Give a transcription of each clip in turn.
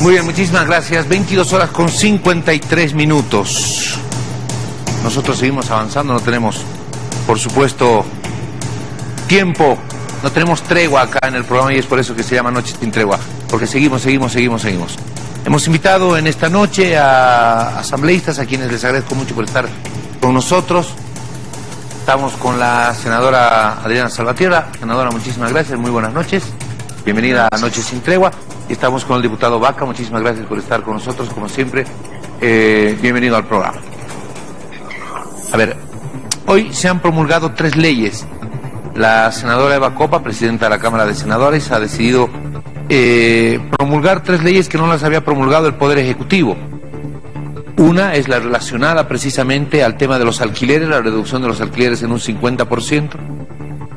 Muy bien, muchísimas gracias. 22 horas con 53 minutos. Nosotros seguimos avanzando, no tenemos, por supuesto, tiempo, no tenemos tregua acá en el programa y es por eso que se llama Noches sin Tregua, porque seguimos. Hemos invitado en esta noche a asambleístas, a quienes les agradezco mucho por estar con nosotros. Estamos con la senadora Adriana Salvatierra. Senadora, muchísimas gracias, muy buenas noches. Bienvenida a Noches sin Tregua. Y estamos con el diputado Vaca, muchísimas gracias por estar con nosotros, como siempre. Bienvenido al programa. A ver, hoy se han promulgado 3 leyes. La senadora Eva Copa, presidenta de la Cámara de Senadores, ha decidido promulgar 3 leyes que no las había promulgado el Poder Ejecutivo. Una es la relacionada precisamente al tema de los alquileres, la reducción de los alquileres en un 50%.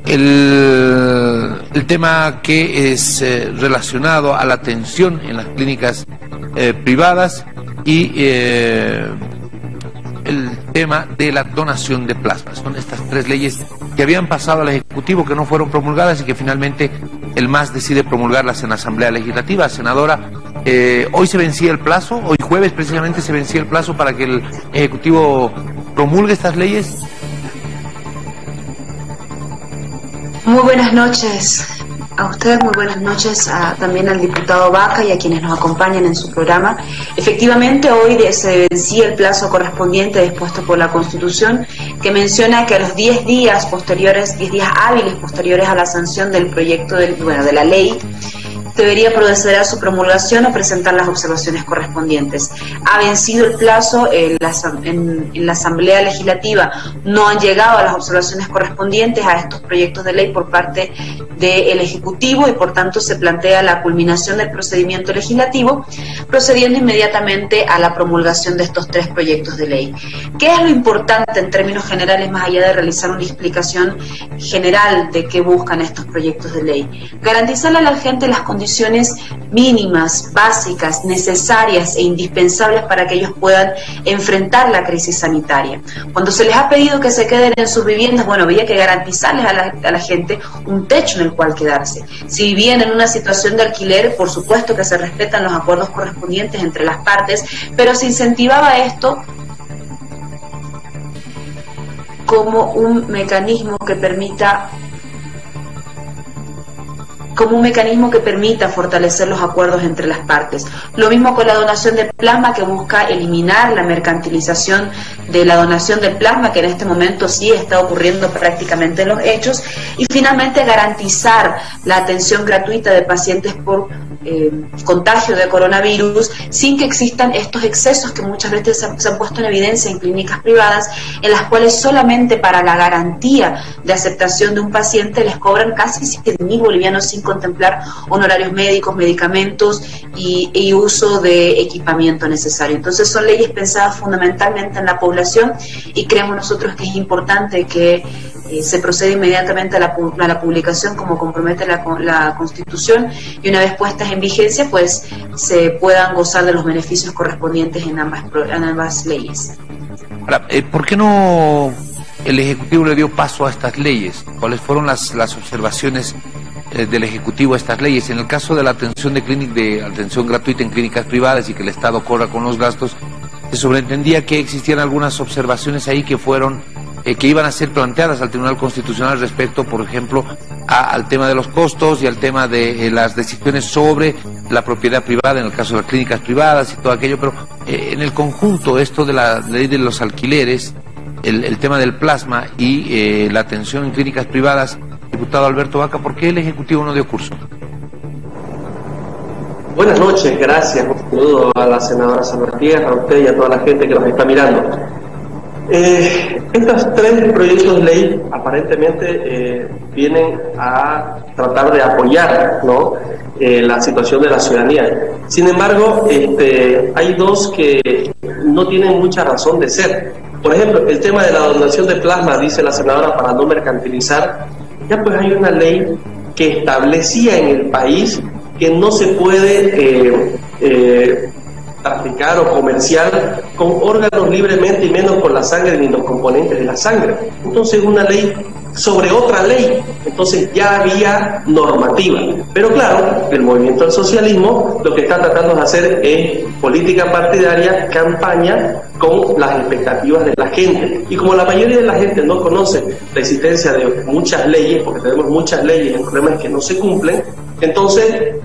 El tema que es relacionado a la atención en las clínicas privadas y el tema de la donación de plasma. Son estas 3 leyes que habían pasado al Ejecutivo, que no fueron promulgadas y que finalmente el MAS decide promulgarlas en la Asamblea Legislativa. Senadora, hoy se vencía el plazo, hoy jueves precisamente se vencía el plazo para que el Ejecutivo promulgue estas leyes. Muy buenas noches a usted, muy buenas noches también al diputado Vaca y a quienes nos acompañan en su programa. Efectivamente, hoy se vencía el plazo correspondiente dispuesto por la Constitución, que menciona que a los 10 días posteriores, 10 días hábiles posteriores a la sanción del proyecto de la ley, debería proceder a su promulgación o presentar las observaciones correspondientes. Ha vencido el plazo, en la Asamblea Legislativa no han llegado a las observaciones correspondientes a estos proyectos de ley por parte del Ejecutivo y por tanto se plantea la culminación del procedimiento legislativo, procediendo inmediatamente a la promulgación de estos 3 proyectos de ley. ¿Qué es lo importante en términos generales, más allá de realizar una explicación general de qué buscan estos proyectos de ley? Garantizarle a la gente las condiciones mínimas, básicas, necesarias e indispensables para que ellos puedan enfrentar la crisis sanitaria. Cuando se les ha pedido que se queden en sus viviendas, bueno, había que garantizarles a la gente un techo en el cual quedarse. Si vivían en una situación de alquiler, por supuesto que se respetan los acuerdos correspondientes entre las partes, pero se incentivaba esto como un mecanismo que permita fortalecer los acuerdos entre las partes. Lo mismo con la donación de plasma, que busca eliminar la mercantilización de la donación de plasma, que en este momento sí está ocurriendo prácticamente en los hechos, y finalmente garantizar la atención gratuita de pacientes por contagio de coronavirus, sin que existan estos excesos que muchas veces se han puesto en evidencia en clínicas privadas, en las cuales solamente para la garantía de aceptación de un paciente les cobran casi 100.000 bolivianos sin contemplar honorarios médicos, medicamentos y uso de equipamiento necesario. Entonces son leyes pensadas fundamentalmente en la población y creemos nosotros que es importante que se procede inmediatamente a la publicación como compromete la Constitución, y una vez puestas en vigencia pues se puedan gozar de los beneficios correspondientes en ambas leyes. Ahora, ¿por qué no el Ejecutivo le dio paso a estas leyes? ¿Cuáles fueron las observaciones del Ejecutivo a estas leyes? En el caso de la atención de atención gratuita en clínicas privadas y que el Estado corra con los gastos, se sobreentendía que existían algunas observaciones ahí que fueron que iban a ser planteadas al Tribunal Constitucional respecto, por ejemplo, al tema de los costos y al tema de las decisiones sobre la propiedad privada, en el caso de las clínicas privadas y todo aquello, pero en el conjunto esto de la ley de los alquileres, el tema del plasma y la atención en clínicas privadas, diputado Alberto Vaca, ¿por qué el Ejecutivo no dio curso? Buenas noches, gracias. Un saludo a la senadora Salvatierra, a usted y a toda la gente que nos está mirando. Estos 3 proyectos de ley aparentemente vienen a tratar de apoyar, ¿no?, la situación de la ciudadanía. Sin embargo, hay 2 que no tienen mucha razón de ser. Por ejemplo, el tema de la donación de plasma, dice la senadora, para no mercantilizar. Ya pues hay una ley que establecía en el país que no se puede traficar o comerciar con órganos libremente, y menos con la sangre ni los componentes de la sangre. Entonces una ley sobre otra ley. Entonces ya había normativa. Pero claro, el movimiento del socialismo lo que está tratando de hacer es política partidaria, campaña con las expectativas de la gente. Y como la mayoría de la gente no conoce la existencia de muchas leyes, porque tenemos muchas leyes, el problema es que no se cumplen, entonces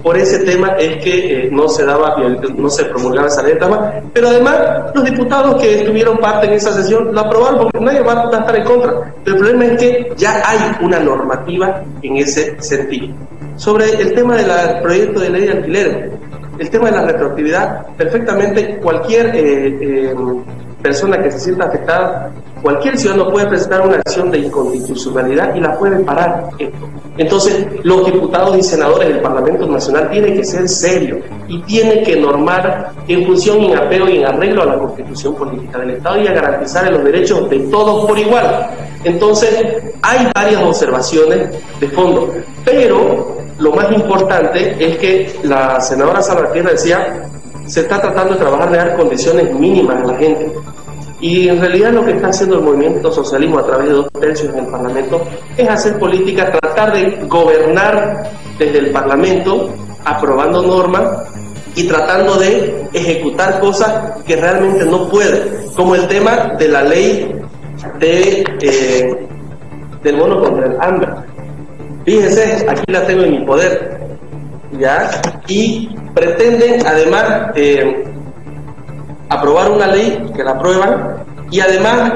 por ese tema es que no se promulgaba esa ley de trama. Pero además los diputados que tuvieron parte en esa sesión la aprobaron porque nadie va a estar en contra. El problema es que ya hay una normativa en ese sentido. Sobre el tema del proyecto de ley de alquileres, el tema de la retroactividad, perfectamente cualquier persona que se sienta afectada, cualquier ciudadano puede presentar una acción de inconstitucionalidad y la puede parar esto. Entonces, los diputados y senadores del Parlamento Nacional tienen que ser serios y tienen que normar en función, en apego y en arreglo a la Constitución Política del Estado y a garantizar los derechos de todos por igual. Entonces, hay varias observaciones de fondo, pero lo más importante es que la senadora Salvatierra decía, se está tratando de trabajar de dar condiciones mínimas a la gente. Y en realidad lo que está haciendo el movimiento socialismo a través de 2/3 en el Parlamento es hacer política, tratar de gobernar desde el Parlamento, aprobando normas y tratando de ejecutar cosas que realmente no puede, como el tema de la ley del bono contra el hambre. Fíjense, aquí la tengo en mi poder, ¿ya? Y pretenden además aprobar una ley que la aprueban y además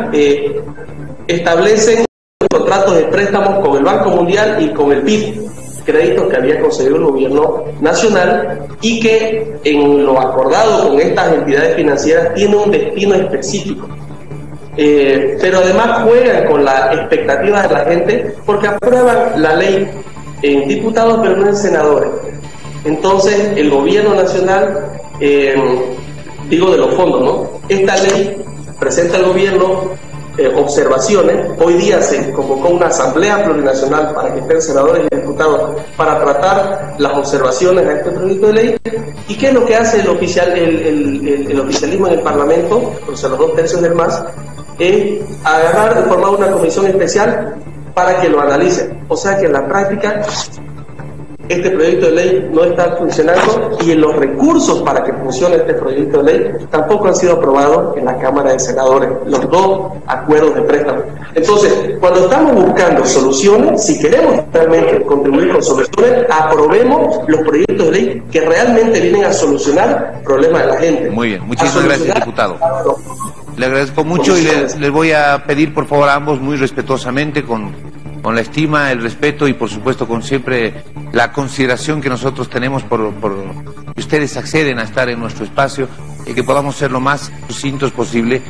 establecen contratos de préstamos con el Banco Mundial y con el BID, créditos que había conseguido el gobierno nacional y que en lo acordado con estas entidades financieras tiene un destino específico. Pero además juegan con la expectativa de la gente porque aprueban la ley en diputados pero no en senadores. Entonces el gobierno nacional, digo de los fondos, ¿no? Esta ley presenta al gobierno observaciones. Hoy día se convocó una asamblea plurinacional para que estén senadores y diputados para tratar las observaciones a este proyecto de ley. ¿Y qué es lo que hace el oficialismo en el Parlamento? O sea, los 2/3 del MAS, es agarrar y formar una comisión especial para que lo analicen. O sea que en la práctica este proyecto de ley no está funcionando y los recursos para que funcione este proyecto de ley tampoco han sido aprobados en la Cámara de Senadores, los 2 acuerdos de préstamo. Entonces, cuando estamos buscando soluciones, si queremos realmente contribuir con soluciones, aprobemos los proyectos de ley que realmente vienen a solucionar problemas de la gente. Muy bien, muchísimas gracias, diputado. Le agradezco mucho y les voy a pedir, por favor, a ambos, muy respetuosamente, con la estima, el respeto y, por supuesto, con siempre la consideración que nosotros tenemos por que ustedes acceden a estar en nuestro espacio, y que podamos ser lo más sucintos posible,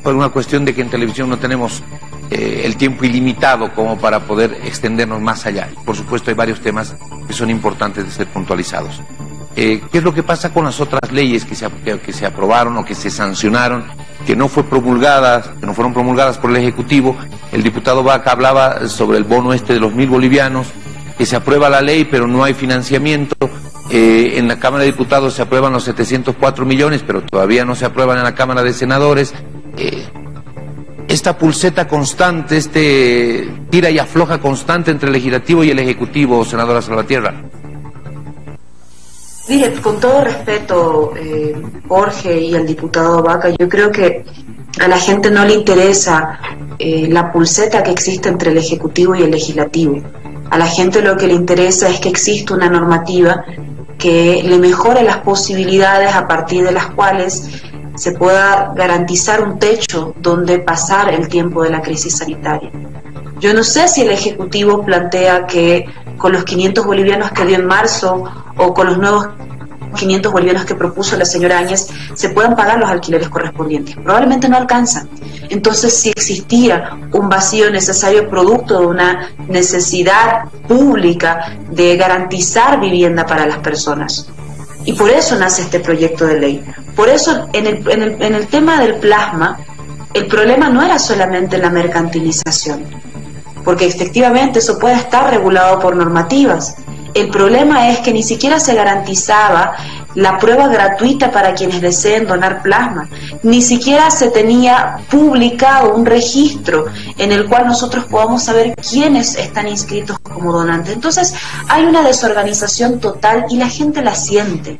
por una cuestión de que en televisión no tenemos el tiempo ilimitado como para poder extendernos más allá. Y, por supuesto, hay varios temas que son importantes de ser puntualizados. ¿Qué es lo que pasa con las otras leyes que se aprobaron o que se sancionaron, que no fueron promulgadas por el Ejecutivo? El diputado Vaca hablaba sobre el bono de los 1.000 bolivianos, que se aprueba la ley pero no hay financiamiento. En la Cámara de Diputados se aprueban los 704 millones, pero todavía no se aprueban en la Cámara de Senadores. Esta pulseta constante, tira y afloja constante entre el Legislativo y el Ejecutivo, senadora Salvatierra. Mire, con todo respeto, Jorge y al diputado Vaca, yo creo que a la gente no le interesa la pulseta que existe entre el Ejecutivo y el Legislativo. A la gente lo que le interesa es que exista una normativa que le mejore las posibilidades a partir de las cuales se pueda garantizar un techo donde pasar el tiempo de la crisis sanitaria. Yo no sé si el Ejecutivo plantea que con los 500 bolivianos que dio en marzo o con los nuevos 500 bolivianos que propuso la señora Áñez se puedan pagar los alquileres correspondientes. Probablemente no alcanzan. Entonces, si existía un vacío necesario producto de una necesidad pública de garantizar vivienda para las personas. Y por eso nace este proyecto de ley. Por eso, en el tema del plasma, el problema no era solamente la mercantilización, porque efectivamente eso puede estar regulado por normativas. El problema es que ni siquiera se garantizaba la prueba gratuita para quienes deseen donar plasma. Ni siquiera se tenía publicado un registro en el cual nosotros podamos saber quiénes están inscritos como donantes. Entonces hay una desorganización total y la gente la siente.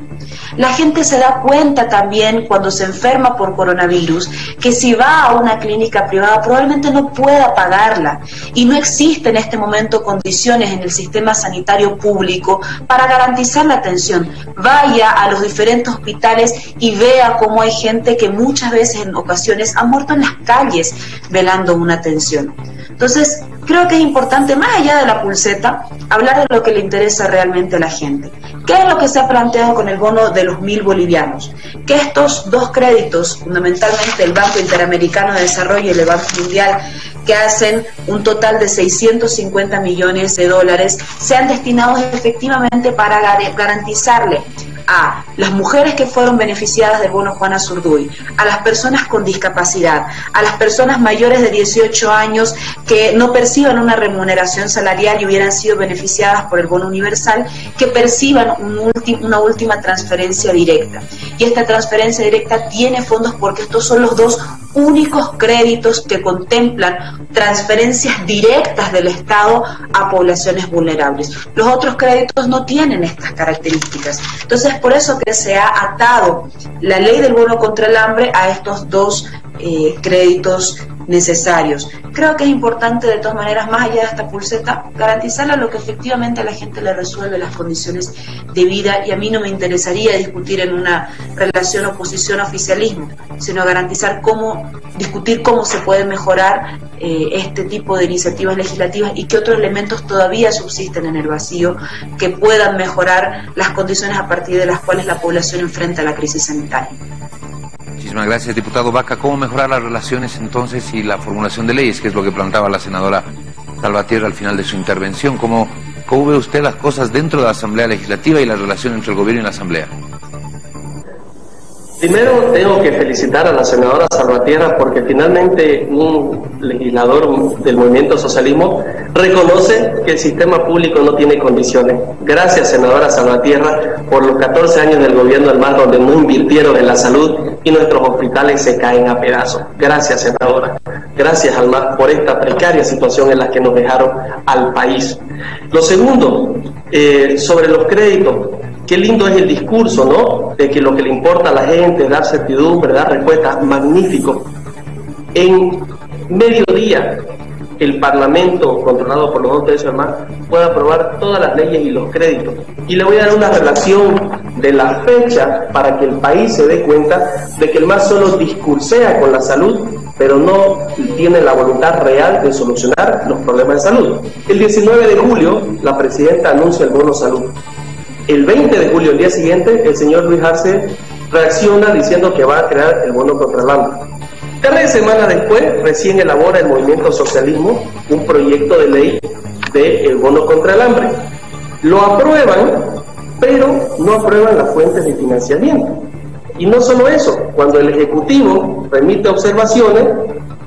La gente se da cuenta también cuando se enferma por coronavirus que si va a una clínica privada probablemente no pueda pagarla, y no existe en este momento condiciones en el sistema sanitario público para garantizar la atención. Vaya a los diferentes hospitales y vea cómo hay gente que muchas veces, en ocasiones, ha muerto en las calles velando una atención. Entonces, creo que es importante, más allá de la pulseta, hablar de lo que le interesa realmente a la gente. ¿Qué es lo que se ha planteado con el bono de los 1.000 bolivianos? Que estos dos créditos, fundamentalmente el Banco Interamericano de Desarrollo y el Banco Mundial, que hacen un total de 650 millones de dólares, sean destinados efectivamente para garantizarle a las mujeres que fueron beneficiadas del bono Juana Zurduy, a las personas con discapacidad, a las personas mayores de 18 años que no perciban una remuneración salarial y hubieran sido beneficiadas por el bono universal, que perciban una última transferencia directa. Y esta transferencia directa tiene fondos porque estos son los dos únicos créditos que contemplan transferencias directas del Estado a poblaciones vulnerables. Los otros créditos no tienen estas características. Entonces, por eso que se ha atado la ley del bono contra el hambre a estos dos créditos necesarios. Creo que es importante, de todas maneras, más allá de esta pulseta, garantizarle a lo que efectivamente a la gente le resuelve las condiciones de vida, y a mí no me interesaría discutir en una relación oposición-oficialismo, sino garantizar discutir cómo se puede mejorar este tipo de iniciativas legislativas y qué otros elementos todavía subsisten en el vacío que puedan mejorar las condiciones a partir de las cuales la población enfrenta la crisis sanitaria. Muchísimas gracias, diputado Vaca. ¿Cómo mejorar las relaciones entonces y la formulación de leyes, que es lo que planteaba la senadora Salvatierra al final de su intervención? ¿Cómo ve usted las cosas dentro de la Asamblea Legislativa y la relación entre el gobierno y la Asamblea? Primero tengo que felicitar a la senadora Salvatierra porque finalmente un legislador del movimiento socialismo reconoce que el sistema público no tiene condiciones. Gracias, senadora Salvatierra, por los 14 años del gobierno del MAS donde no invirtieron en la salud y nuestros hospitales se caen a pedazos. Gracias, senadora. Gracias al MAS por esta precaria situación en la que nos dejaron al país. Lo segundo, sobre los créditos. Qué lindo es el discurso, ¿no? De que lo que le importa a la gente es dar certidumbre, dar respuestas. Magnífico. En mediodía, el Parlamento, controlado por los 2 tercios del MAS, puede aprobar todas las leyes y los créditos. Y le voy a dar una relación de la fecha para que el país se dé cuenta de que el MAS solo discursea con la salud, pero no tiene la voluntad real de solucionar los problemas de salud. El 19 de julio, la presidenta anuncia el bono salud. El 20 de julio, el día siguiente, el señor Luis Arce reacciona diciendo que va a crear el bono contra el hambre. 3 semanas después, recién elabora el movimiento socialismo un proyecto de ley del bono contra el hambre. Lo aprueban, pero no aprueban las fuentes de financiamiento. Y no solo eso, cuando el Ejecutivo remite observaciones,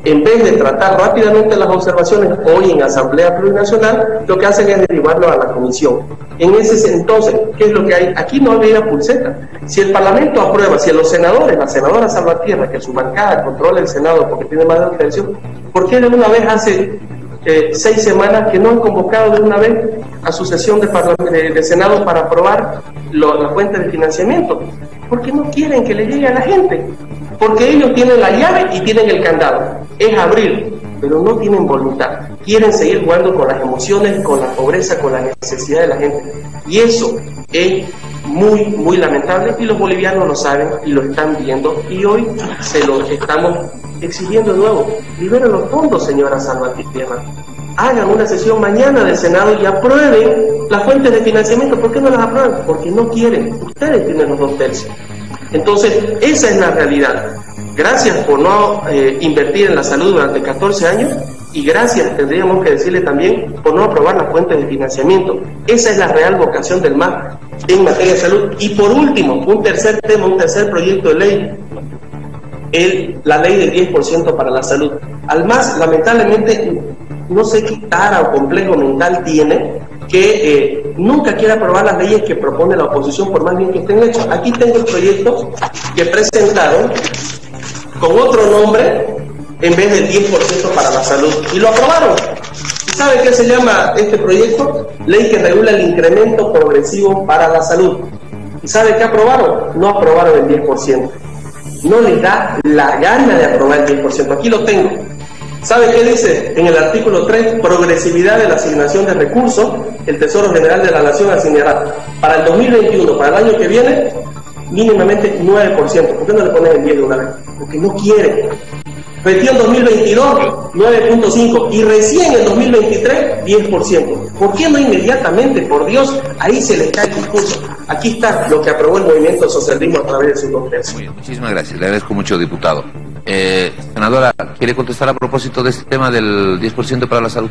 en vez de tratar rápidamente las observaciones hoy en Asamblea Plurinacional, lo que hacen es derivarlo a la Comisión. En ese entonces, ¿qué es lo que hay? Aquí no había pulseta. Si el Parlamento aprueba, si los senadores, la senadora Salvatierra, que su bancada controla el Senado porque tiene más de 1 tercio, ¿por qué de una vez hace 6 semanas que no han convocado de una vez a su sesión de Senado para aprobar la fuente de financiamiento? Porque no quieren que le llegue a la gente. Porque ellos tienen la llave y tienen el candado. Es abrir, pero no tienen voluntad. Quieren seguir jugando con las emociones, con la pobreza, con la necesidad de la gente. Y eso es muy, muy lamentable, y los bolivianos lo saben y lo están viendo, y hoy se lo estamos exigiendo de nuevo. Liberen los fondos, señora Salvatierra. Hagan una sesión mañana del Senado y aprueben las fuentes de financiamiento. ¿Por qué no las aprueban? Porque no quieren. Ustedes tienen los 2 tercios. Entonces, esa es la realidad. Gracias por no invertir en la salud durante 14 años, y gracias, tendríamos que decirle también, por no aprobar las fuentes de financiamiento. Esa es la real vocación del MAS en materia de salud. Y por último, un tercer tema, un tercer proyecto de ley, la ley del 10% para la salud. Al MAS, lamentablemente, no sé qué tara o complejo mental tiene, que nunca quiere aprobar las leyes que propone la oposición, por más bien que estén hechos. Aquí tengo el proyecto que presentaron con otro nombre en vez del 10% para la salud, y lo aprobaron. ¿Y sabe qué se llama este proyecto? Ley que regula el incremento progresivo para la salud. ¿Y sabe qué aprobaron? No aprobaron el 10%. No les da la gana de aprobar el 10%. Aquí lo tengo. ¿Sabe qué dice en el artículo 3? Progresividad de la asignación de recursos. El Tesoro General de la Nación asignará para el 2021, para el año que viene, mínimamente 9%. ¿Por qué no le ponen el 10 de una vez? Porque no quieren. Recién en 2022, 9.5%, y recién en 2023, 10%. ¿Por qué no inmediatamente? Por Dios, ahí se les cae el discurso. Aquí está lo que aprobó el movimiento socialismo a través de su Congreso. Muy bien, muchísimas gracias, le agradezco mucho, diputado. Senadora, ¿quiere contestar a propósito de este tema del 10% para la salud?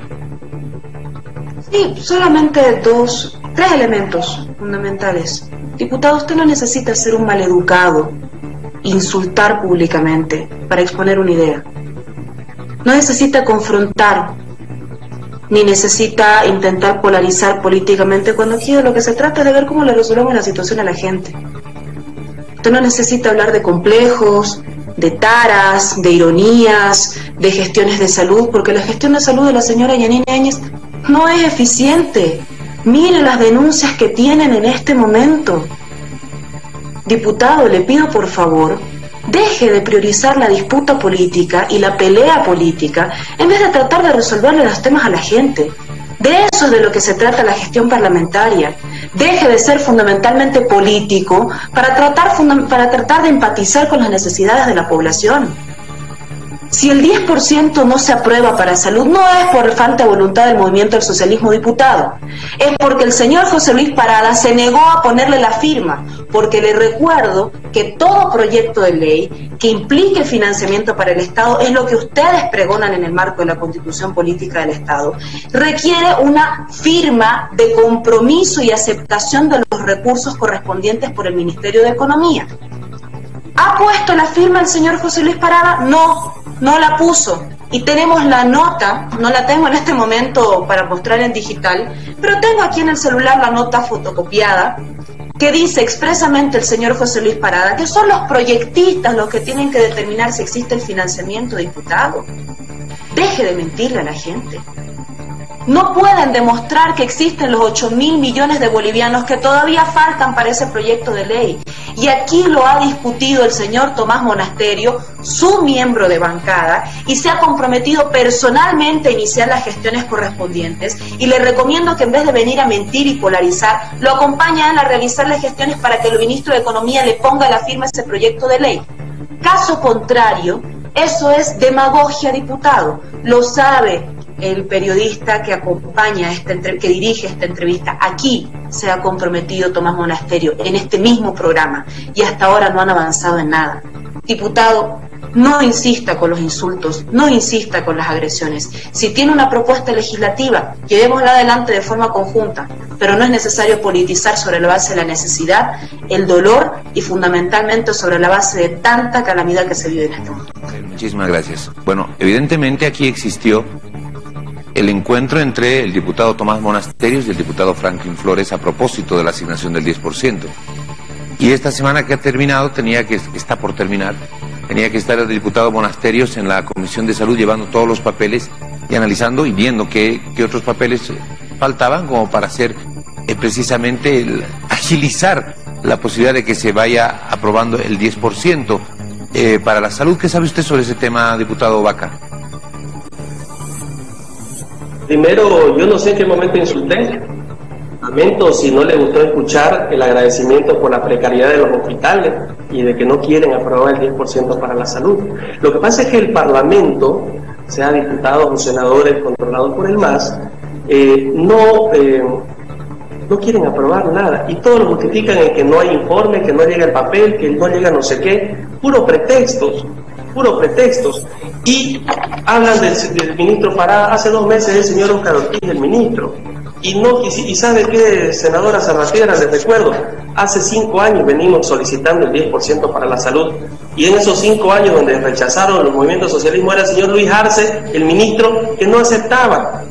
Sí, solamente tres elementos fundamentales. Diputado, usted no necesita ser un maleducado, insultar públicamente para exponer una idea. No necesita confrontar, ni necesita intentar polarizar políticamente cuando aquí de lo que se trata es de ver cómo le resolvemos la situación a la gente. Usted no necesita hablar de complejos, de taras, de ironías, de gestiones de salud, porque la gestión de salud de la señora Yanine Áñez no es eficiente. Mire las denuncias que tienen en este momento. Diputado, le pido por favor, deje de priorizar la disputa política y la pelea política en vez de tratar de resolverle los temas a la gente. De eso es de lo que se trata la gestión parlamentaria. Deje de ser fundamentalmente político para tratar de empatizar con las necesidades de la población. Si el 10% no se aprueba para salud, no es por falta de voluntad del movimiento del socialismo, diputado. Es porque el señor José Luis Parada se negó a ponerle la firma, porque le recuerdo que todo proyecto de ley que implique financiamiento para el Estado, es lo que ustedes pregonan en el marco de la Constitución Política del Estado, requiere una firma de compromiso y aceptación de los recursos correspondientes por el Ministerio de Economía. ¿Ha puesto la firma el señor José Luis Parada? No la puso. Y tenemos la nota, no la tengo en este momento para mostrar en digital, pero tengo aquí en el celular la nota fotocopiada, que dice expresamente el señor José Luis Parada que son los proyectistas los que tienen que determinar si existe el financiamiento, diputado. Deje de mentirle a la gente. No pueden demostrar que existen los 8.000 millones de bolivianos que todavía faltan para ese proyecto de ley. Y aquí lo ha discutido el señor Tomás Monasterio, su miembro de bancada, y se ha comprometido personalmente a iniciar las gestiones correspondientes. Y le recomiendo que en vez de venir a mentir y polarizar, lo acompañen a realizar las gestiones para que el ministro de Economía le ponga la firma a ese proyecto de ley. Caso contrario, eso es demagogia, diputado. Lo sabe el periodista que acompaña, que dirige esta entrevista. Aquí se ha comprometido Tomás Monasterio en este mismo programa y hasta ahora no han avanzado en nada. Diputado, no insista con los insultos, no insista con las agresiones. Si tiene una propuesta legislativa, llevémosla adelante de forma conjunta, pero no es necesario politizar sobre la base de la necesidad, el dolor y fundamentalmente sobre la base de tanta calamidad que se vive en este momento. Muchísimas gracias. Bueno, evidentemente aquí existió el encuentro entre el diputado Tomás Monasterios y el diputado Franklin Flores a propósito de la asignación del 10%. Y esta semana que ha terminado, está por terminar, tenía que estar el diputado Monasterios en la Comisión de Salud llevando todos los papeles y analizando y viendo qué otros papeles faltaban como para hacer precisamente agilizar la posibilidad de que se vaya aprobando el 10% para la salud. ¿Qué sabe usted sobre ese tema, diputado Vaca? Primero, yo no sé en qué momento insulté. Lamento si no le gustó escuchar el agradecimiento por la precariedad de los hospitales y de que no quieren aprobar el 10% para la salud. Lo que pasa es que el Parlamento, sea diputados o senadores controlados por el MAS, no quieren aprobar nada. Y todos lo justifican en que no hay informe, que no llega el papel, que no llega no sé qué. Puros pretextos. Y hablan del ministro Parada. Hace 2 meses el señor Oscar Ortiz, el ministro. Y ¿sabe qué, senadora Salvatierra? Les recuerdo, hace 5 años venimos solicitando el 10% para la salud. Y en esos 5 años donde rechazaron los movimientos socialismo era el señor Luis Arce, el ministro, que no aceptaba.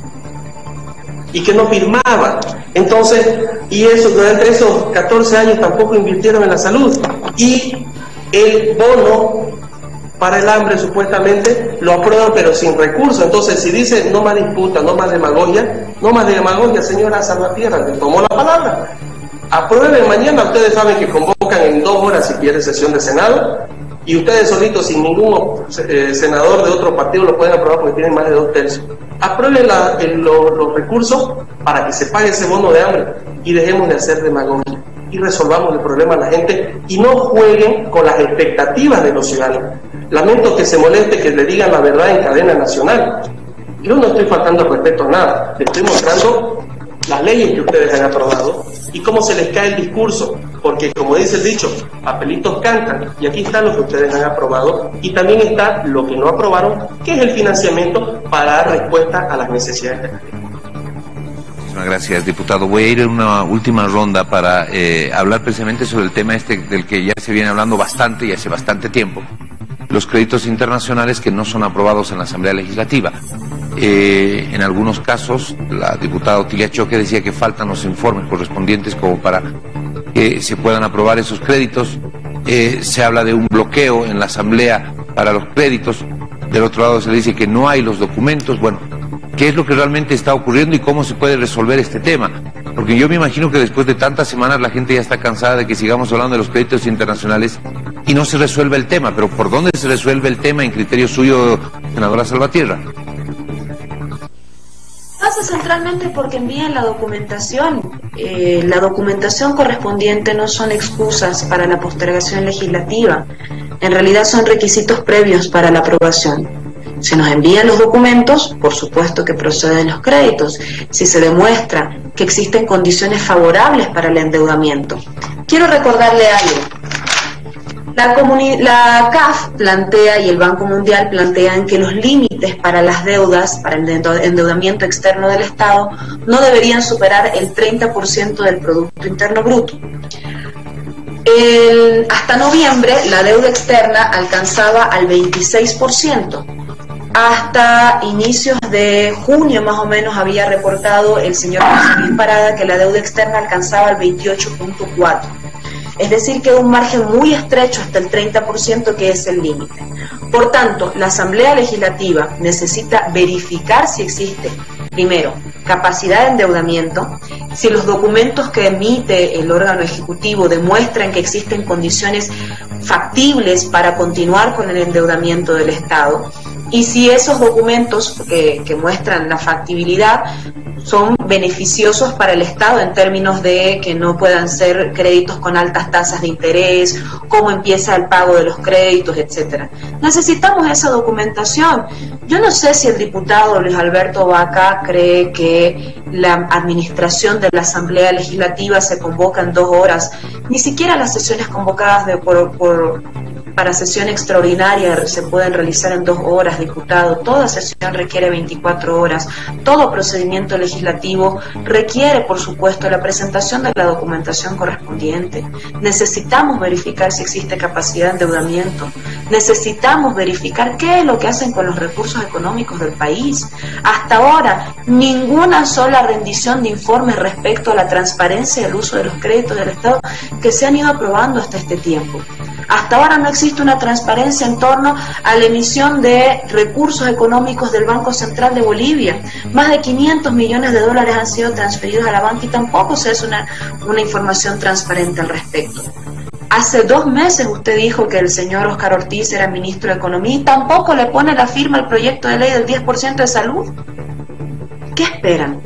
y que no firmaban. Entonces, y eso durante esos 14 años tampoco invirtieron en la salud. Y el bono para el hambre supuestamente lo aprueban pero sin recursos. Entonces, si dice no más disputa, no más demagogia, señora Salvatierra, le tomó la palabra. Aprueben mañana, ustedes saben que convocan en 2 horas si quiere sesión de Senado, y ustedes solitos, sin ningún senador de otro partido, lo pueden aprobar porque tienen más de 2/3. Aprueben los recursos para que se pague ese bono de hambre y dejemos de hacer demagogia y resolvamos el problema a la gente y no jueguen con las expectativas de los ciudadanos. Lamento que se moleste que le digan la verdad en cadena nacional. Yo no estoy faltando al respeto a nada, le estoy mostrando las leyes que ustedes han aprobado y cómo se les cae el discurso, porque como dice el dicho, papelitos cantan, y aquí está lo que ustedes han aprobado y también está lo que no aprobaron, que es el financiamiento para dar respuesta a las necesidades de la gente. Muchísimas gracias, diputado. Voy a ir en una última ronda para hablar precisamente sobre el tema del que ya se viene hablando bastante y hace bastante tiempo, los créditos internacionales que no son aprobados en la Asamblea Legislativa. En algunos casos, la diputada Otilia Choque decía que faltan los informes correspondientes como para que se puedan aprobar esos créditos. Se habla de un bloqueo en la Asamblea para los créditos. Del otro lado se le dice que no hay los documentos. Bueno, ¿qué es lo que realmente está ocurriendo y cómo se puede resolver este tema? Porque yo me imagino que después de tantas semanas la gente ya está cansada de que sigamos hablando de los créditos internacionales y no se resuelve el tema. Pero ¿por dónde se resuelve el tema en criterio suyo, senadora Salvatierra? Pasa centralmente porque envían la documentación. La documentación correspondiente no son excusas para la postergación legislativa. En realidad son requisitos previos para la aprobación. Se nos envían los documentos, por supuesto que proceden los créditos, si se demuestra que existen condiciones favorables para el endeudamiento. Quiero recordarle algo. La CAF plantea y el Banco Mundial plantean que los límites para las deudas, para el endeudamiento externo del Estado, no deberían superar el 30% del Producto Interno Bruto. Hasta noviembre la deuda externa alcanzaba al 26%. Hasta inicios de junio más o menos había reportado el señor José Luis Parada que la deuda externa alcanzaba el 28.4%. Es decir, queda un margen muy estrecho hasta el 30% que es el límite. Por tanto, la Asamblea Legislativa necesita verificar si existe, primero, capacidad de endeudamiento, si los documentos que emite el órgano ejecutivo demuestran que existen condiciones factibles para continuar con el endeudamiento del Estado, y si esos documentos que muestran la factibilidad son beneficiosos para el Estado en términos de que no puedan ser créditos con altas tasas de interés, cómo empieza el pago de los créditos, etcétera. Necesitamos esa documentación. Yo no sé si el diputado Luis Alberto Vaca cree que la administración de la Asamblea Legislativa se convoca en 2 horas, ni siquiera las sesiones convocadas para sesión extraordinaria se pueden realizar en 2 horas, diputado. Toda sesión requiere 24 horas. Todo procedimiento legislativo requiere, por supuesto, la presentación de la documentación correspondiente. Necesitamos verificar si existe capacidad de endeudamiento. Necesitamos verificar qué es lo que hacen con los recursos económicos del país. Hasta ahora, ninguna sola rendición de informes respecto a la transparencia y el uso de los créditos del Estado que se han ido aprobando hasta este tiempo. Hasta ahora no existe una transparencia en torno a la emisión de recursos económicos del Banco Central de Bolivia. Más de 500 millones de dólares han sido transferidos a la banca y tampoco se hace una información transparente al respecto. Hace 2 meses usted dijo que el señor Óscar Ortiz era ministro de Economía y tampoco le pone la firma al proyecto de ley del 10% de salud. ¿Qué esperan?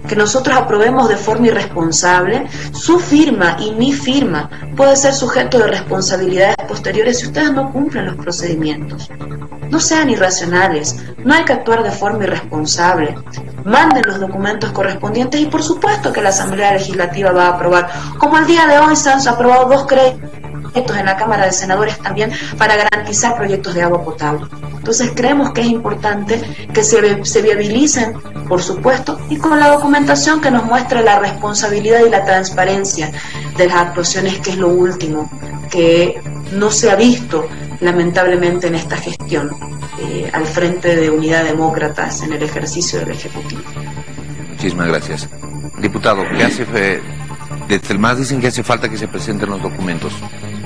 ¿Que nosotros aprobemos de forma irresponsable? Su firma y mi firma puede ser sujeto de responsabilidades posteriores si ustedes no cumplen los procedimientos. No sean irracionales, no hay que actuar de forma irresponsable. Manden los documentos correspondientes y por supuesto que la Asamblea Legislativa va a aprobar. Como el día de hoy se han aprobado 2 créditos en la Cámara de Senadores también para garantizar proyectos de agua potable. Entonces creemos que es importante que se viabilicen, por supuesto, y con la documentación que nos muestre la responsabilidad y la transparencia de las actuaciones, que es lo último que no se ha visto lamentablemente en esta gestión al frente de Unidad Demócratas en el ejercicio del Ejecutivo. Muchísimas gracias. Diputado, ¿qué hace? Desde el MAS dicen que hace falta que se presenten los documentos.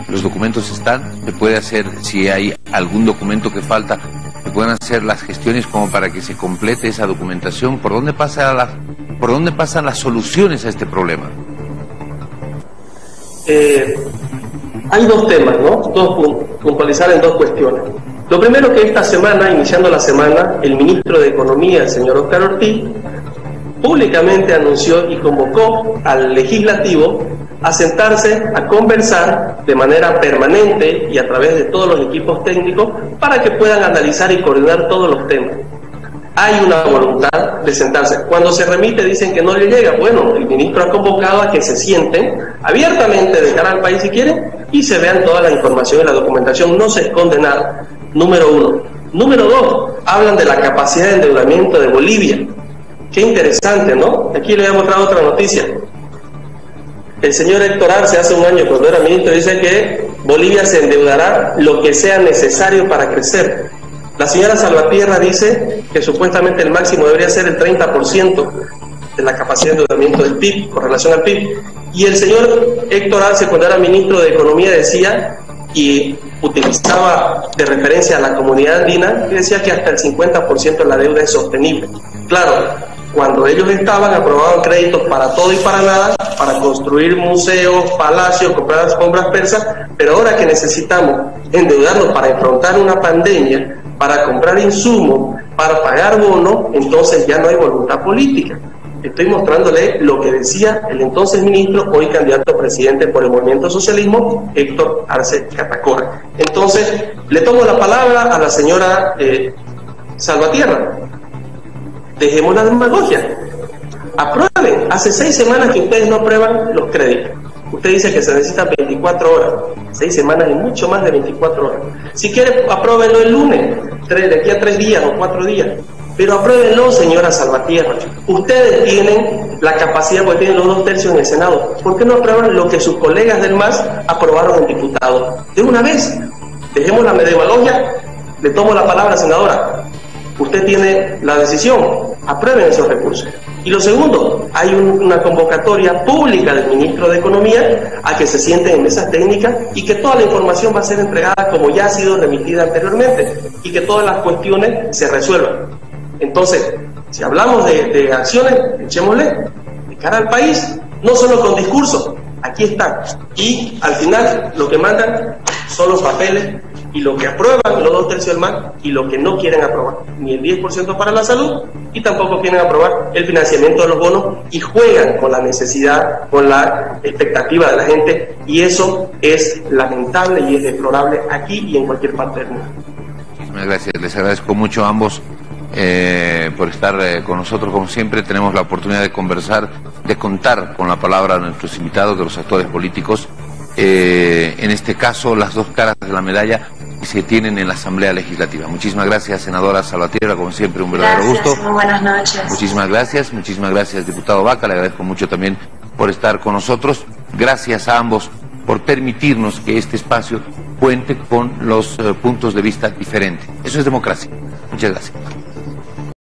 Los documentos están, se puede hacer, si hay algún documento que falta, se pueden hacer las gestiones como para que se complete esa documentación. ¿Por dónde pasan las soluciones a este problema? Hay dos temas, ¿no? Puntualizar en dos cuestiones. Lo primero, que esta semana, iniciando la semana, el ministro de Economía, el señor Óscar Ortiz, públicamente anunció y convocó al legislativo a sentarse a conversar de manera permanente y a través de todos los equipos técnicos para que puedan analizar y coordinar todos los temas. Hay una voluntad de sentarse. Cuando se remite dicen que no le llega. Bueno, el ministro ha convocado a que se sienten abiertamente de cara al país si quieren y se vean toda la información y la documentación. No se esconde nada. Número uno. Número dos, hablan de la capacidad de endeudamiento de Bolivia. Qué interesante, ¿no? Aquí le voy a mostrar otra noticia. El señor Héctor Arce, hace un año cuando era ministro, dice que Bolivia se endeudará lo que sea necesario para crecer. La señora Salvatierra dice que supuestamente el máximo debería ser el 30% de la capacidad de endeudamiento del PIB con relación al PIB. Y el señor Héctor Arce, cuando era ministro de Economía, decía y utilizaba de referencia a la comunidad andina, que decía que hasta el 50% de la deuda es sostenible. Claro, cuando ellos estaban, aprobaban créditos para todo y para nada, para construir museos, palacios, compras persas, pero ahora que necesitamos endeudarnos para enfrentar una pandemia, para comprar insumos, para pagar bonos, entonces ya no hay voluntad política. Estoy mostrándole lo que decía el entonces ministro, hoy candidato a presidente por el Movimiento Socialismo, Héctor Arce Catacora. Entonces, le tomo la palabra a la señora Salvatierra. Dejemos la demagogia. Aprueben. Hace 6 semanas que ustedes no aprueban los créditos. Usted dice que se necesitan 24 horas. 6 semanas y mucho más de 24 horas. Si quiere, apruébenlo el lunes, de aquí a 3 días o 4 días. Pero apruébenlo, señora Salvatierra. Ustedes tienen la capacidad, porque tienen los 2/3 en el Senado. ¿Por qué no aprueban lo que sus colegas del MAS aprobaron en diputados? De una vez. Dejemos la demagogia. Le tomo la palabra, senadora. Usted tiene la decisión, aprueben esos recursos. Y lo segundo, hay una convocatoria pública del ministro de Economía a que se sienten en mesas técnicas y que toda la información va a ser entregada como ya ha sido remitida anteriormente y que todas las cuestiones se resuelvan. Entonces, si hablamos de acciones, echémosle de cara al país, no solo con discursos, aquí están. Y al final lo que mandan son los papeles y lo que aprueban los 2/3 del MAS y lo que no quieren aprobar, ni el 10% para la salud y tampoco quieren aprobar el financiamiento de los bonos y juegan con la necesidad, con la expectativa de la gente y eso es lamentable y es deplorable aquí y en cualquier parte del mundo. Muchísimas gracias, les agradezco mucho a ambos por estar con nosotros como siempre. Tenemos la oportunidad de conversar, de contar con la palabra de nuestros invitados, de los actores políticos. En este caso, las dos caras de la medalla que se tienen en la Asamblea Legislativa. Muchísimas gracias, senadora Salvatierra, como siempre, un verdadero gusto. Muy buenas noches. Muchísimas gracias, diputado Baca, le agradezco mucho también por estar con nosotros. Gracias a ambos por permitirnos que este espacio cuente con los puntos de vista diferentes. Eso es democracia. Muchas gracias.